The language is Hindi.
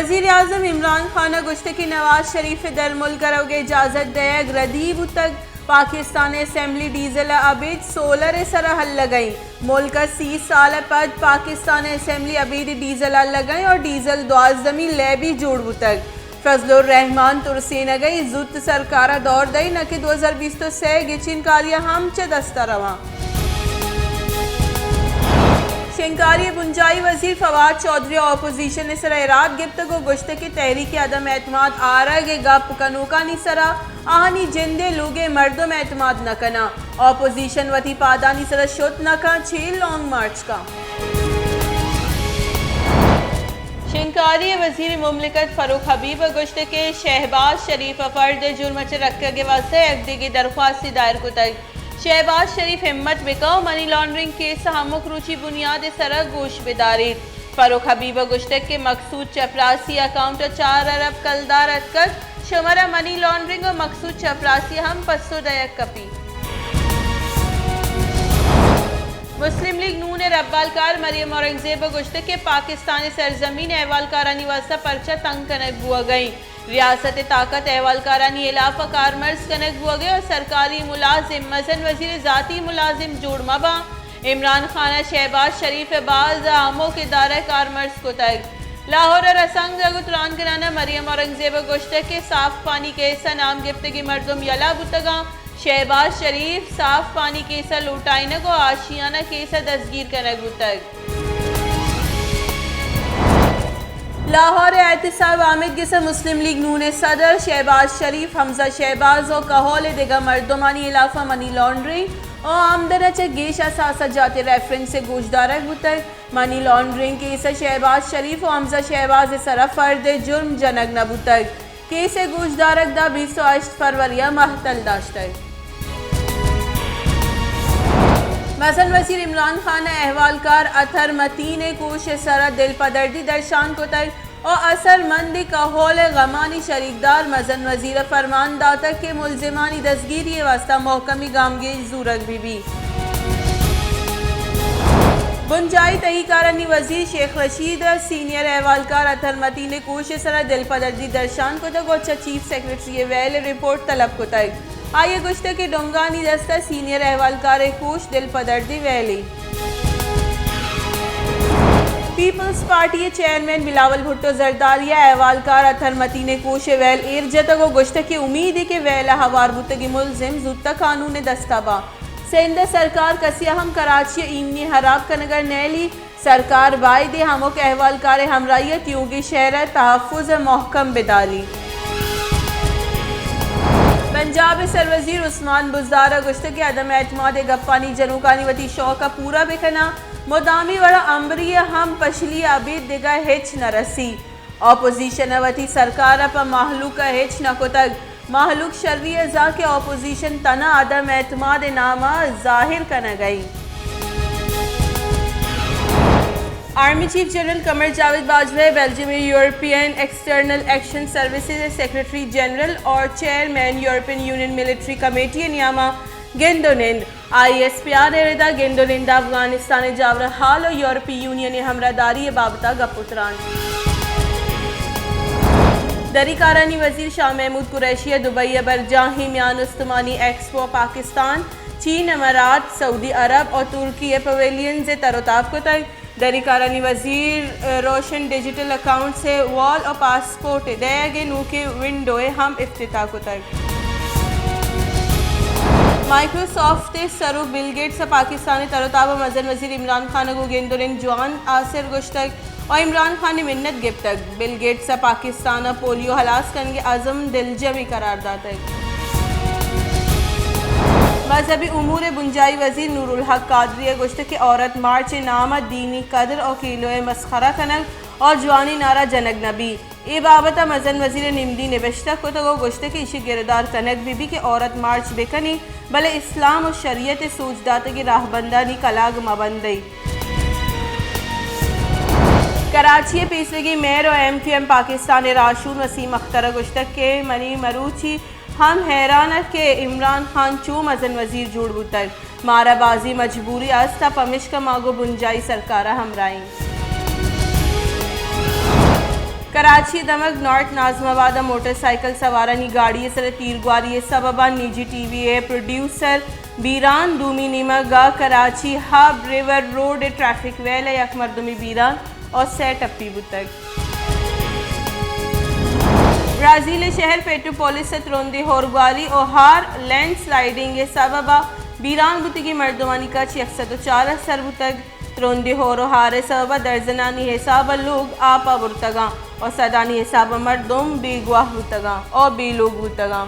वज़ीर आज़म इमरान खान गुश्त की नवाज शरीफ दर मुल्क करोगे इजाज़त दे गरीब तक Pakistan assembly diesel Abid 16 sir हल लगाई मुल्क 30 साल पद पाकिस्तान असम्बली अबीद डीजल हल लगाई और डीजल द्वाजमी लैबी जोड़ तक फजलुर रहमान तुरसीन गई जुत सरकारा दौर दई न कि 2020 तो से गिचिन कारिया हम च दस्ता रवा शिंकारी बुंजाई वजीर फवाद चौधरी अपोजिशन ने सरा इराद गिफ्त को गुश्त की तहरीक अदम एतमाद आरगे गप कनूका नी सरा आहनी जिंदे लोगे मर्दों एतमाद न कना अपोजिशन वती पादानी सरा शुत न का 6 लॉन्ग मार्च का शिंकारी वजीर मुमलिकत फरूख हबीब गुश्त के शहबाज शरीफ फर्द जुर्म च रख के वास्ते एफडी की दरख्वास्त दायर को तक शहबाज शरीफ हिम्मत बिकाओ मनी लॉन्ड्रिंग केस हमुक रुचि बुनियाद सरग गोश बेदारी फरूख हबीब गुश्तक के मकसूद चपरासी अकाउंट 4 अरब कलदार अतकर शुमरा मनी लॉन्ड्रिंग और मकसूद चपरासी हम पस्सो दयक कपी मुस्लिम लीग नून रब्बालकार मरियम औरंगजेब गुश्तक के पाकिस्तानी सरजमीन अहवालकारानी वास्ता पर्चा तंग कनक बुआ गई रियासत ताकत अहवालकारानी इलाफा कारमर्ज कनक बुआ गए और सरकारी मुलाजिम मजन वजीर ज़ाती मुलाजिम जोड़ मबा इमरान खान शहबाज शरीफ बाज आमो के दायरा कारमर्ज को तक लाहौर और असंग गुतरान कराना मरियम औरंगजेब गुश्तक के साफ पानी केसा नाम गिफ्त की मर्दुम यला बुतगा शहबाज शरीफ साफ पानी केसा लुटाइना को आशियाना केसा दस्तगीर कनक बुतग लाहौर एहतसाब आमिद के मुस्लिम लीग नून सदर शहबाज शरीफ हमजा शहबाज और कहोल दिगा मर्दमानी इलाफा मनी लॉन्ड्रिंग और आमदन गेशा सासा जाते रेफरेंस से गोशदारक बुतर मनी लॉन्ड्रिंग केस शहबाज शरीफ और हमजा शहबाज सरा फर्द जुर्म जनक नबुतर केस गोशदारक दा 28 फरवरी महतल दाश्तर मसन वजीर इमरान खान अहवालकार अथर मतीन कोश सरा दिल पदर्दी दर्शान को तक और असर मंदी कहोल गमानी शरीकदार मजन वजीर फरमान दाता के मुलजिमानी दस्तगीरी वास्ता मोहकमी गामगेज जूरक भी बुंजाई तहीकारानी वजीर शेख रशीद सीनियर अहवालकार अथर मतीन कोश सरा दिल पदर्दी दर्शान को तक और चीफ सेक्रेटरी वेल रिपोर्ट तलब को तक आइए गुश्त के डोंगानी दस्ता सीनियर अहवालकार कोश दिल पदर्दी वैली पीपल्स पार्टी चेयरमैन बिलावल भुट्टो जरदारिया अहवालकार अथर मतीन कोश वैल एरजत को गुश्त की उम्मीद है कि वैला हवार बुतगी मुलजिम जुत्ता कानून दस्ताबा सेंध सरकार कसिया हम कराची इमनी हराब कनगर नैली सरकार वायदे हमोक अहवालकार हमराइयत योगी शहर तहफ़ुज़ मोहकम बिदाली पंजाब सरवजीर उस्मान बुज़दार गुश्त के अदम एतमाद गप्पानी जनूकानी वती शौक पूरा बिखना मुदामी वड़ा अम्बरी हम पछली अबीद दिगा हिच न रसी अपोजिशन वती सरकार पर महलूक हिच न को तक महलूक शर्री जा के अपोजिशन तना अदम एतमाद नामा जाहिर कन गई army chief general Qamar Javed Bajwa Belgium में European external action services secretary general और chairman European Union military committee नियामा गेंदोनिंद ISPR एरेदा गेंदोनिंद अफगानिस्तान जावर हाल और यूरोपीय यूनियन हमरादारी बाबता गपुतरान दरीकारानी वजीर शाह महमूद कुरैशी दुबई बरजाही म्यान उस्मानी एक्सपो पाकिस्तान चीन अमारात सऊदी अरब और तुर्की पवेलियन से तरोताब को तक दरीकारानी वजीर रोशन डिजिटल अकाउंट से वॉल और पासपोर्ट दे नू के विंडोए हम इफ्तिताह को तक माइक्रोसॉफ्ट सरो बिल गेट्स पाकिस्तानी तरोताब मजन वजीर इमरान खान को गेंदोरिन जवान आसिर गुश्तक और इमरान खान ने मिन्नत गिफ्तक बिल गेट्स पाकिस्तान पोलियो हलास करने आज़म दिलजमी करार दाता मजहबी उमूर बुंजाई वजीर नूरुल हक कादरी गुश्त के औरत मार्च नाम दीनी कदर और किलो मस्खरा कनक और जवानी नारा जनक नबी ए बाबत मजन वजीर निमदी निबश्ता को तो गुश्त के इशी गिरदार कनक बीबी के औरत मार्च बेकनी भले इस्लाम और शरीयत सूचदात की राहबंदानी कलाग मबंदई कराची पेशवेगी मेयर और MQM पाकिस्तान राशून वसीम अख्तर गुश्तक के मनी मरूची हम हैरान के इमरान खान चो मजन वजीर जोड़ बुतर माराबाजी मजबूरी आस्था पमिश का मागो बुंजाई सरकारा हमराई कराची दमक नॉर्थ नाजमाबाद मोटरसाइकिल सवारानी गाड़ी सर तीरगुआरी सबबा निजी टीवी प्रोड्यूसर बीरान दूमी निमगा कराची हाब रिवर रोड ट्रैफिक वेल यक मरदमी बीरान और सै टप्पी बुतक ब्राज़ील शहर पेट्रोपोलिस से त्रोंदी होरगुआरी और हार लैंड स्लाइडिंग सबबा बीरान बुतगी मर्दवानी का 104 सरबुतग त्रोंदी होरो हारे सबबा दर्जनानी हिसाब लोग आपा बुरतगा और सदानी हिसाब मर्दुम बेगवाह बुतगा और बेलोग बुतगा।